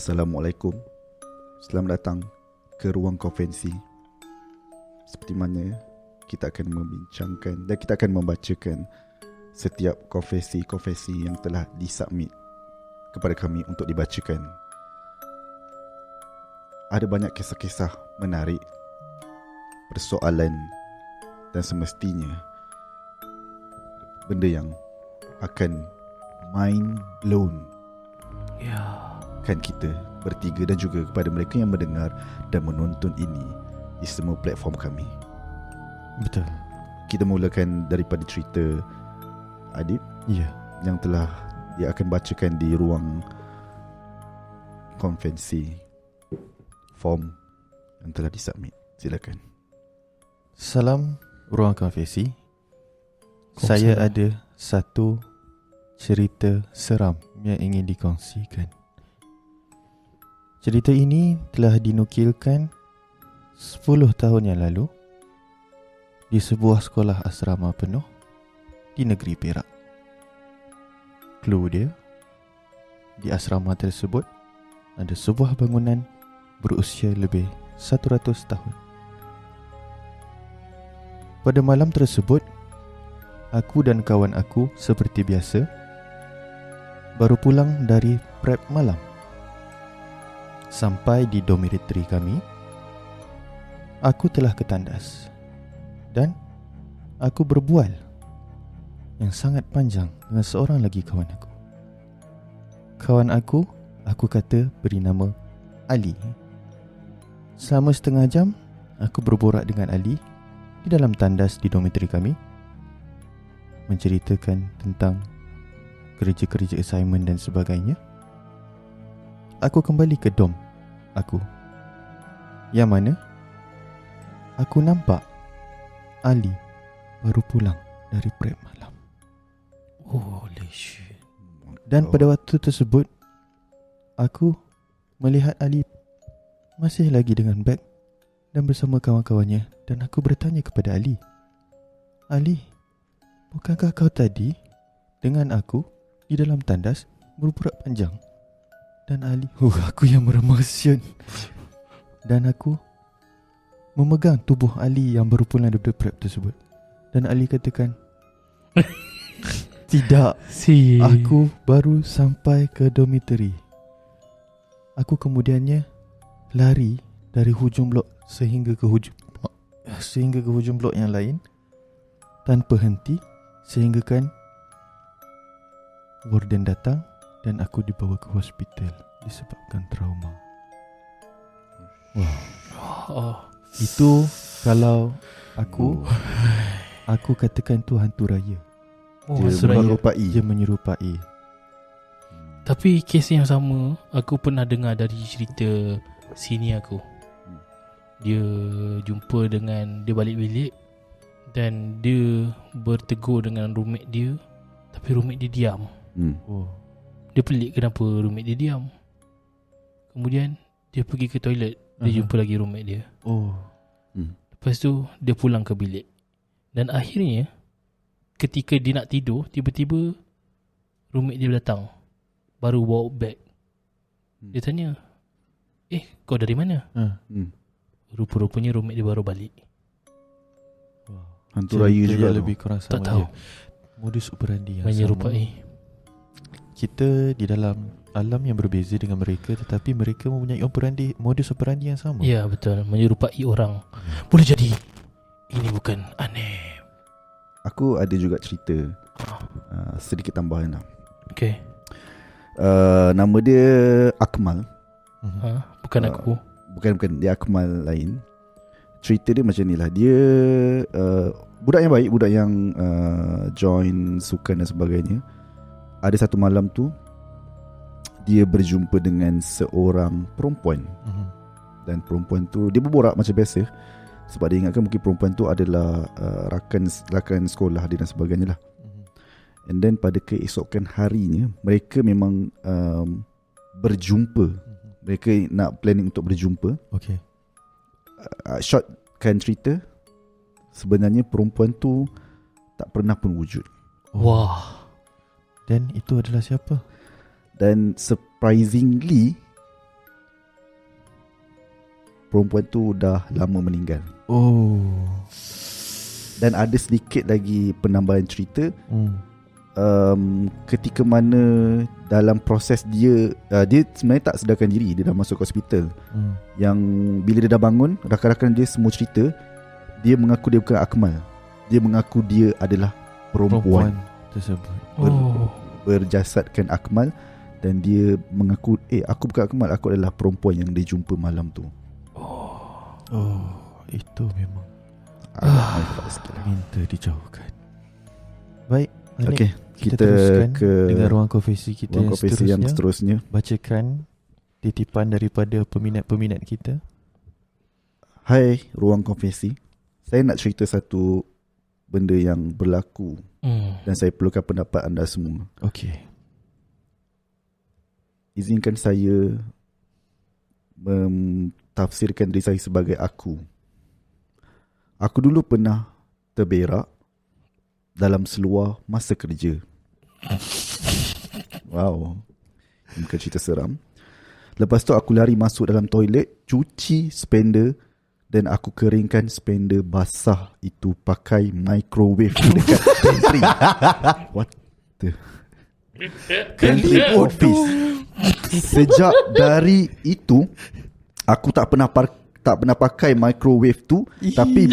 Assalamualaikum. Selamat datang ke Ruang Konvensi. Seperti mana kita akan membincangkan dan kita akan membacakan setiap konfesi-konfesi yang telah disubmit kepada kami untuk dibacakan. Ada banyak kisah-kisah menarik, persoalan dan semestinya benda yang akan mind blown kan kita bertiga dan juga kepada mereka yang mendengar dan menonton ini di semua platform kami. Betul. Kita mulakan daripada cerita Adib yang telah dia akan bacakan di ruang konvensi form yang telah disubmit. Silakan. Salam Ruang Konvensi. Saya ada satu cerita seram yang ingin dikongsikan. Cerita ini telah dinukilkan 10 tahun yang lalu di sebuah sekolah asrama penuh di negeri Perak. Clue dia, di asrama tersebut ada sebuah bangunan berusia lebih 100 tahun. Pada malam tersebut, aku dan kawan aku seperti biasa baru pulang dari prep malam. Sampai di dormitory kami, aku telah ketandas dan aku berbual yang sangat panjang dengan seorang lagi kawan aku. Kawan aku kata beri nama Ali. Selama setengah jam, aku berborak dengan Ali di dalam tandas di dormitory kami, menceritakan tentang kerja-kerja assignment dan sebagainya. Aku kembali ke dom aku, yang mana aku nampak Ali baru pulang dari prep malam. Holy shit. Dan pada waktu tersebut, aku melihat Ali masih lagi dengan beg dan bersama kawan-kawannya. Dan aku bertanya kepada Ali, Ali, bukankah kau tadi dengan aku di dalam tandas berburak panjang? Dan Ali, aku yang meremasian. Dan aku memegang tubuh Ali yang baru pulang daripada prep tersebut. Dan Ali katakan, tidak, aku baru sampai ke dormitory. Aku kemudiannya lari dari hujung blok sehingga ke hujung blok yang lain tanpa henti, sehingga kan warden datang dan aku dibawa ke hospital disebabkan trauma. Wow. Itu kalau aku katakan tu hantu raya. Dia menyerupai. Tapi kes yang sama aku pernah dengar dari cerita sini aku. Dia jumpa dengan, dia balik bilik dan dia bertegur dengan roommate dia, tapi roommate dia diam. Dia pelik kenapa roommate dia diam. Kemudian dia pergi ke toilet, dia jumpa lagi roommate dia. Lepas tu dia pulang ke bilik. Dan akhirnya ketika dia nak tidur, tiba-tiba roommate dia datang, baru bawa beg. Dia tanya, kau dari mana? Rupa-rupanya roommate dia baru balik. Hantu raya juga lebih kurang sama. Tak tahu. Modus operandi yang menyerupai. sama. Kita di dalam alam yang berbeza dengan mereka, tetapi mereka mempunyai modus operandi yang sama. Ya, betul. Menyerupai orang. Boleh jadi ini bukan aneh. Aku ada juga cerita sedikit tambahan lah. Okay. Nama dia Akmal. Bukan aku. Bukan, dia Akmal lain. Cerita dia macam ni lah. Dia budak yang baik, budak yang join sukan dan sebagainya. Ada satu malam tu dia berjumpa dengan seorang perempuan. Dan perempuan tu dia berborak macam biasa, sebab dia ingatkan mungkin perempuan tu adalah rakan sekolah dia dan sebagainya lah. And then pada keesokan harinya mereka memang berjumpa. Mereka nak planning untuk berjumpa. Okay. Shortkan cerita, sebenarnya perempuan tu tak pernah pun wujud. Wah. Dan itu adalah siapa? Dan surprisingly perempuan tu dah lama meninggal. Oh. Dan ada sedikit lagi penambahan cerita. Ketika mana dalam proses dia sebenarnya tak sedarkan diri, dia dah masuk hospital. Yang bila dia dah bangun, rakan-rakan dia semua cerita, dia mengaku dia bukan Akmal. Dia mengaku dia adalah perempuan tersebut. berjasadkan Akmal. Dan dia mengaku, aku bukan Akmal, aku adalah perempuan yang dia jumpa malam tu. Itu memang sikit lah. minta dijauhkan. Baik, Anik, Okay, kita teruskan ke dengan ruang konfesi kita ruang konfesi yang seterusnya. Bacakan titipan daripada peminat-peminat kita. Hai, ruang konfesi. Saya nak cerita satu benda yang berlaku dan saya perlukan pendapat anda semua. Okey. Izinkan saya mentafsirkan diri saya sebagai aku. Aku dulu pernah terberak dalam seluar masa kerja. Wow, ini bukan cerita seram. Lepas tu aku lari masuk dalam toilet, cuci spender dan aku keringkan spender basah itu pakai microwave dekat pantry. What the? Pantry office. Sejak dari itu aku tak pernah pakai microwave tu. Tapi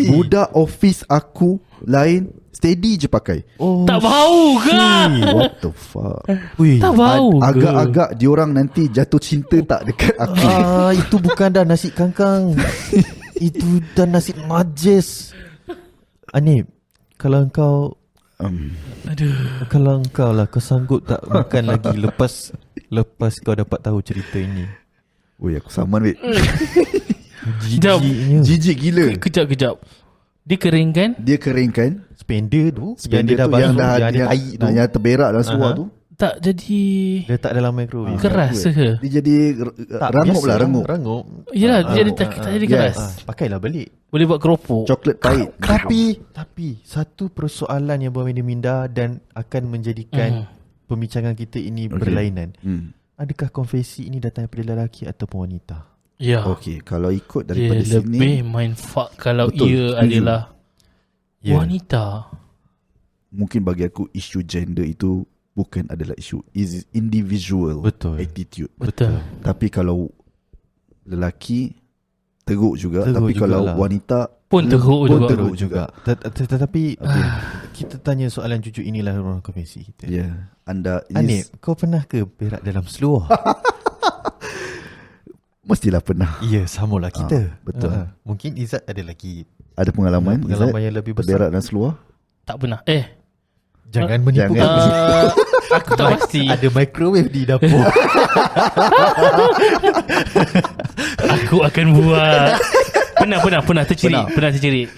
budak office aku lain steady je pakai. Tak bau ke? What the fuck? Tak bau ke? Agak-agak diorang nanti jatuh cinta tak dekat aku. Itu bukan dah nasi kangkang. Itu dah nasi majis. Anip, kalau engkau kalau engkau lah, kau sanggup tak makan lagi lepas kau dapat tahu cerita ini? Oi, aku saman weh. Jijik. Jijik gila. Kejap. Dia keringkan Spender tu spender yang dia dah tu yang basuh, dah yang ada tai tu, yang terberak dalam seluar tu. tak jadi letak dalam microwave. keras ke? Dia jadi rangup lah, rangup. Yelah, dia jadi tak jadi keras. Pakailah balik. Boleh buat keropok. Coklat pahit. Tapi satu persoalan yang bermain minda dan akan menjadikan pembincangan kita ini berlainan. Adakah konfesi ini datang daripada lelaki ataupun wanita? Ya. Okey, kalau ikut Dia daripada sini lebih mindfuck kalau Betul, ia setuju. adalah wanita. mungkin bagi aku isu gender itu bukan adalah isu, is individual Betul. attitude. Betul. Tapi kalau lelaki teruk juga, tapi juga kalau lah. wanita Pun teruk juga. teruk juga. Tetapi kita tanya soalan jujur, inilah ruang konfesi kita. Ya, anda Anip, kau pernah ke berak dalam seluar? mestilah pernah Ya, samalah kita. betul. Mungkin Izzat ada lagi ada pengalaman yang lebih besar. berak dan seluar. Tak pernah. Jangan menipu Jangan. kami. Aku tak pasti. Ada microwave di dapur. Aku akan buat. Pernah terciri.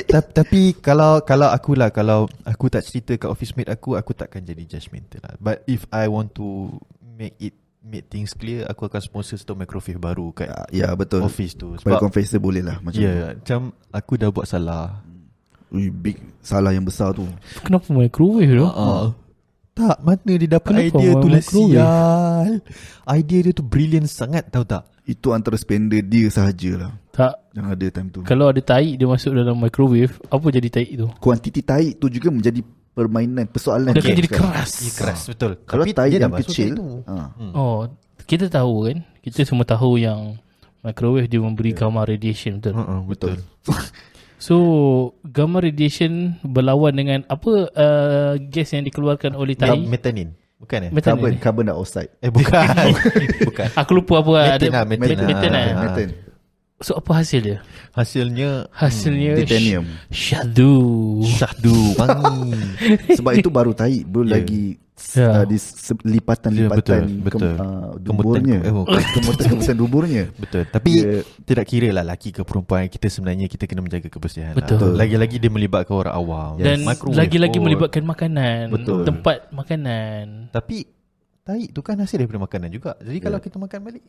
Tapi kalau akulah, kalau aku tak cerita kat office mate aku takkan jadi judgemental lah. But if I want to make things clear, aku akan sponsor satu microwave baru kat Ya, betul. office tu. Pada confessor boleh lah macam tu. macam aku dah buat salah. Ui, big salah yang besar tu. Kenapa microwave tu? Tak, mana dia dapat Kenapa idea tu lah, microwave? sial. Idea dia tu brilliant sangat, tahu tak? Itu antara spender dia sahajalah Tak. yang ada time tu. Kalau ada tahi dia masuk dalam microwave, apa jadi tahi tu? Kuantiti tahi tu juga menjadi permainan, persoalan. Dia akan kan? jadi keras. Ya, keras, betul. Kalau Tapi tahi dia dah yang masuk kecil, tu. Oh, kita tahu kan? Kita semua tahu yang microwave dia memberi gamma radiation, betul? Betul. So, gamma radiation berlawan dengan apa gas yang dikeluarkan oleh tahi? Metanin. Bukan Methane. Carbon dioxide. Bukan. Bukan. Aku lupa apa ada. Methane. Methane. So, apa hasil dia? Hasilnya Titanium. Syahdu. wangi. Sebab itu baru tahi, belum Ya. lagi Ya. di lipatan-lipatan betul. duburnya. Kemutan duburnya. Betul. Tapi Dia, tidak kira lah lelaki ke perempuan, kita sebenarnya kita kena menjaga kebersihan. Betul. Lah. Lagi-lagi dia melibatkan orang awam. Dan Microwave lagi-lagi pun. melibatkan makanan. Betul. Tempat makanan. Tapi tahi tu kan hasil daripada makanan juga. Jadi kalau kita makan balik,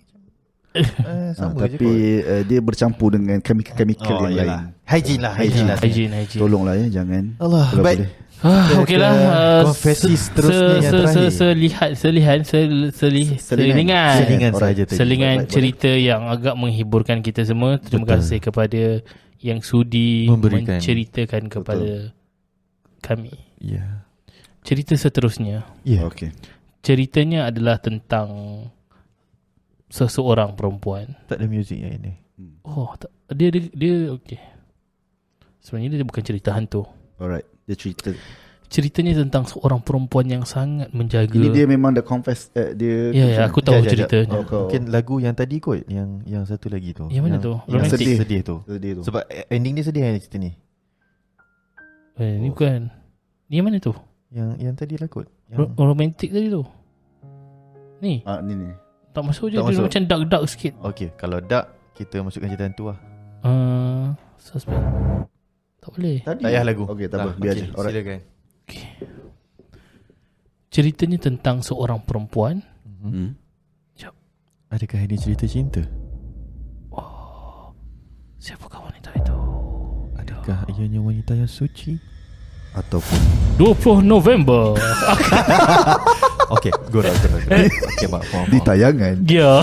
Sama je Tapi kot. dia bercampur dengan chemical yang lain. Hygiene lah. Hygiene. Tolonglah ya, jangan. Allah, Kalau baik. boleh. Okey lah. Konfesi seterusnya yang terakhir. Selingan Alright. saja tadi. Selingan Baik, cerita yang agak menhiburkan kita semua. Terima Betul. kasih kepada yang sudi Memberikan. menceritakan kepada kami. Ya. Cerita seterusnya. Ya. Okey. Ceritanya adalah tentang seseorang perempuan. Tak ada muzik yang ini. Oh, dia okey. Sebenarnya dia bukan cerita hantu. Alright. Dia cerita. Ceritanya tentang seorang perempuan yang sangat menjaga. Ini dia memang dah confess. Dia. Ya, aku tahu Jap. ceritanya. Oh, kau. Mungkin lagu yang tadi kot, yang satu lagi tu. Yang mana tu? Yang Romantic. sedih tu. Sedih tu. Sebab ending dia sedih kan cerita ni. Ni bukan. Ni yang mana tu? Yang tadi lah kot. Yang Romantik tadi tu. Ni. Ni. Tak masuk je. Tak Dia masuk. macam dark sikit. okey, kalau dark kita masukkan cerita hantu lah. Suspend. Tak boleh. Tadi. Tak payah lagu. Okey, tak apa. Biar je. Alright. Silakan. Okay. Ceritanya tentang seorang perempuan. Adakah ini cerita cinta? Siapakah wanita itu? Adakah ianya wanita yang suci? Ataupun 20 November. Okey, gurau. Okey, maaf. di tayangan. Ya.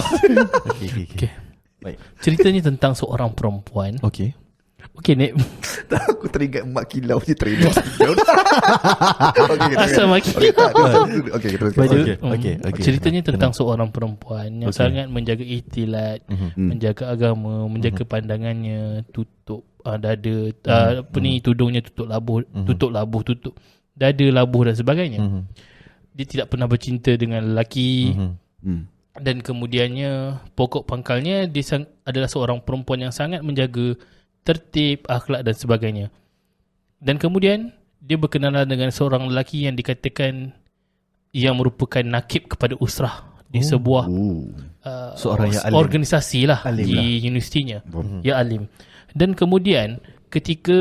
Okey. Baik. Ceritanya tentang seorang perempuan. Okey. Okey, Nek. Aku teringat Mak Kilau je trainer. Okey, Asal Mak Okey, okey, terus. Okey. Ceritanya tentang seorang perempuan yang Okey. sangat menjaga ihtilat, menjaga agama, menjaga pandangannya, tutup dada, tudungnya tutup labuh, tutup dada, labuh dan sebagainya. Dia tidak pernah bercinta dengan lelaki. Dan kemudiannya pokok pangkalnya dia adalah seorang perempuan yang sangat menjaga tertib, akhlak dan sebagainya. Dan kemudian dia berkenalan dengan seorang lelaki yang dikatakan yang merupakan nakib kepada usrah di sebuah Seorang yang alim. organisasi lah Alim di lah. universitinya. Ya, alim. Dan kemudian ketika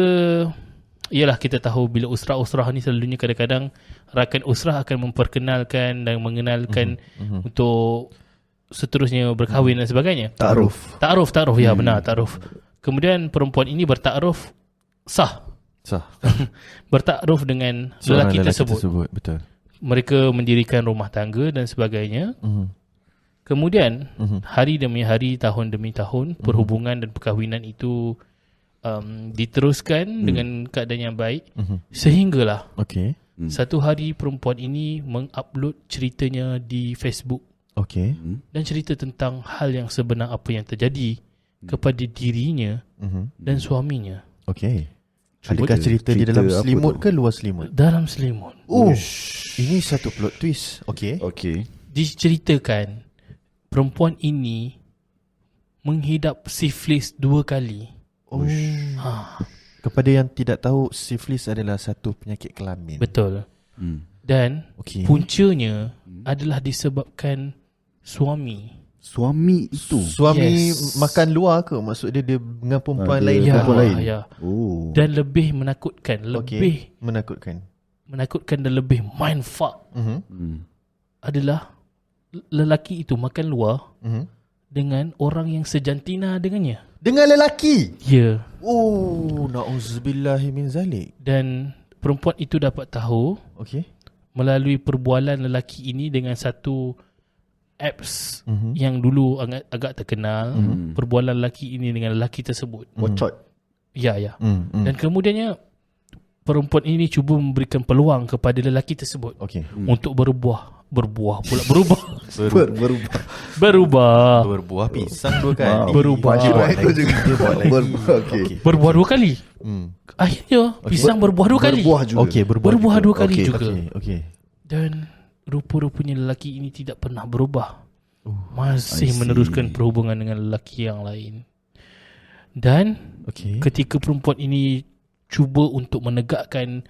ialah kita tahu bila usrah-usrah ni selalunya kadang-kadang rakan usrah akan memperkenalkan dan mengenalkan untuk seterusnya berkahwin dan sebagainya. Ta'aruf. Ta'aruf, ya benar, ta'aruf. Kemudian perempuan ini bertakruf sah. Bertakruf dengan lelaki tersebut. Betul. Mereka mendirikan rumah tangga dan sebagainya. Kemudian hari demi hari, tahun demi tahun, perhubungan dan perkahwinan itu diteruskan dengan keadaan yang baik. Sehinggalah Okey. satu hari perempuan ini mengupload ceritanya di Facebook. Okey. Dan cerita tentang hal yang sebenar apa yang terjadi kepada dirinya dan suaminya. Okey. Adakah cerita di dalam Cerita apa selimut tu? ke luar selimut? Dalam selimut Ini satu plot twist. Okey. Okey. diceritakan perempuan ini menghidap siflis 2 kali. Kepada yang tidak tahu, siflis adalah satu penyakit kelamin. Betul. Dan Okey. puncanya adalah disebabkan suami. Suami itu. Suami Yes. makan luar ke? Maksud dia dengan perempuan dia lain? Ya, perempuan lain. ya. Oh. Dan lebih menakutkan, lebih Menakutkan. dan lebih mindfuck adalah lelaki itu makan luar dengan orang yang sejantina dengannya. Dengan lelaki? Ya. Oh, na'udzubillahi min zalik. Dan perempuan itu dapat tahu Okey. melalui perbualan lelaki ini dengan satu apps yang dulu agak terkenal. Perbualan lelaki ini dengan lelaki tersebut. Wacot. Ya. Dan kemudiannya perempuan ini cuba memberikan peluang kepada lelaki tersebut Okey. untuk berubah. Berubah. Berbuah pisang 2 kali. Berubah. Dia buat Itu lagi. juga. Dia buat lagi. Okey. Berbuah 2 kali. Akhirnya pisang berbuah 2 kali. Berbuah juga. Okey, Berbuah 2 kali Okey, juga. Okey. Dan rupa-rupanya lelaki ini tidak pernah berubah. I Masih see. meneruskan perhubungan dengan lelaki yang lain. Dan Okey. ketika perempuan ini cuba untuk menegakkan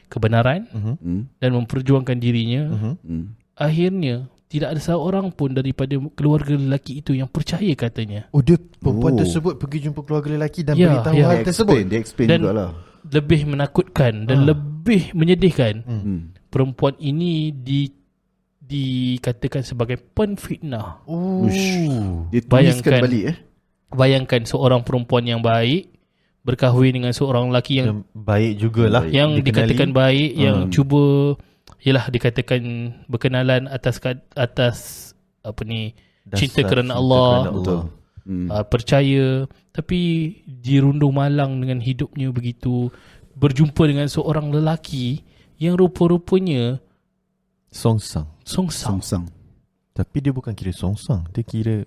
kebenaran dan memperjuangkan dirinya, akhirnya tidak ada seorang pun daripada keluarga lelaki itu yang percaya katanya. Oh, dia perempuan Oh. tersebut pergi jumpa keluarga lelaki dan Ya, beritahu ya. hal tersebut. Dia explain Dan jugalah. lebih menakutkan dan lebih menyedihkan, Hmm. perempuan ini dikatakan sebagai penfitnah. Dia tuliskan balik Bayangkan seorang perempuan yang baik berkahwin dengan seorang lelaki yang baik jugalah, yang dikatakan baik, yang cuba dikatakan berkenalan atas apa ni, cinta kerana Allah. Betul. Percaya, tapi dirundung malang dengan hidupnya begitu, berjumpa dengan seorang lelaki yang rupa-rupanya songsang. Tapi dia bukan kira songsang, dia kira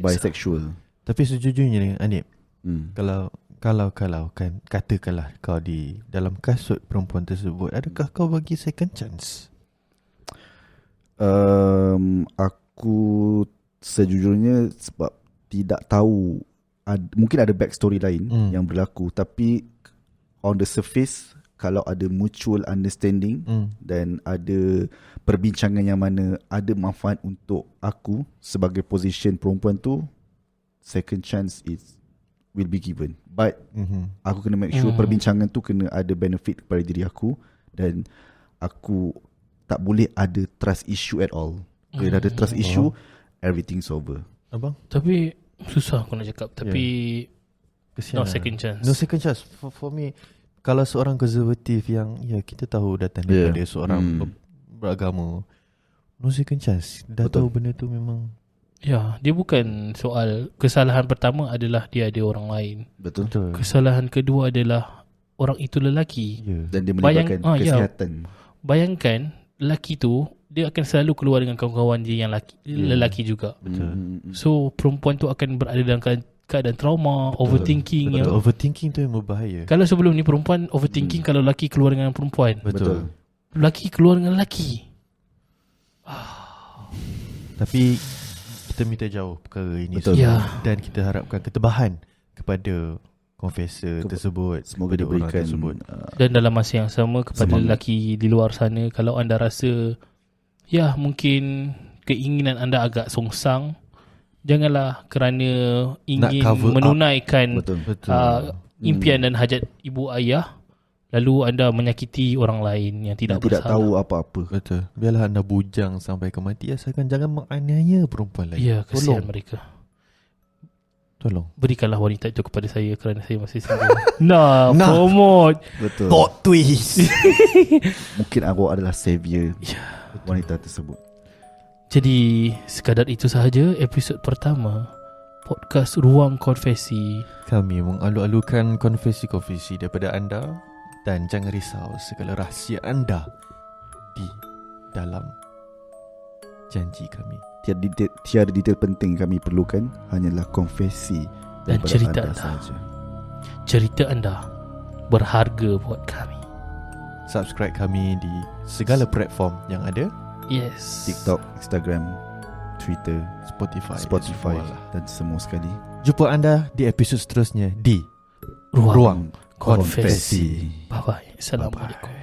bisexual. Tapi sejujurnya dengan Anip, kalau kan katakanlah kau di dalam kasut perempuan tersebut, adakah kau bagi second chance? Aku sejujurnya sebab tidak tahu, mungkin ada backstory lain yang berlaku, tapi on the surface kalau ada mutual understanding dan ada perbincangan yang mana ada manfaat untuk aku sebagai position perempuan tu, second chance will be given. But aku kena make sure perbincangan tu kena ada benefit kepada diri aku, dan aku tak boleh ada trust issue at all. Kalau ada trust issue, everything's over. Abang? Tapi susah aku nak cakap. Tapi no second chance. No second chance for me. Kalau seorang konservatif yang kita tahu datang daripada seorang beragama, no second chance. Dah tahu benda tu memang dia bukan soal kesalahan pertama adalah dia ada orang lain. Betul. Kesalahan kedua adalah orang itu lelaki. Dan dia melibatkan kesihatan. Bayangkan lelaki tu dia akan selalu keluar dengan kawan-kawan dia yang lelaki juga. Betul. So perempuan tu akan berada dalam keadaan trauma, overthinking. Overthinking tu yang berbahaya. Kalau sebelum ni perempuan overthinking kalau lelaki keluar dengan perempuan. Betul. Lelaki keluar dengan lelaki. Tapi kita minta jauh perkara ini. Betul. Dan kita harapkan ketebahan kepada confessor tersebut. Semoga diberikan dan dalam masa yang sama kepada lelaki di luar sana, kalau anda rasa mungkin keinginan anda agak songsang, janganlah kerana ingin menunaikan impian dan hajat ibu ayah lalu anda menyakiti orang lain yang tidak bersalah. Tidak tahu apa-apa. Betul. Biarlah anda bujang sampai ke mati, asalkan jangan menganiaya perempuan lain. Ya, kesian mereka. Tolong berikanlah wanita itu kepada saya kerana saya masih single. Promote. Betul. Plot twist. Mungkin aku adalah savior wanita tersebut. Jadi sekadar itu sahaja episod pertama podcast Ruang Konfesi. Kami mengalu-alukan konfesi-konfesi daripada anda, dan jangan risau segala rahsia anda di dalam janji kami. Tiada detail penting kami perlukan, hanyalah konfesi dan cerita anda sahaja. Cerita anda berharga buat kami. Subscribe kami di segala platform yang ada. Yes. TikTok, Instagram, Twitter, Spotify dan semua sekali. Jumpa anda di episod seterusnya di Ruang Konfesi. Konfesi. Bye-bye. Assalamualaikum.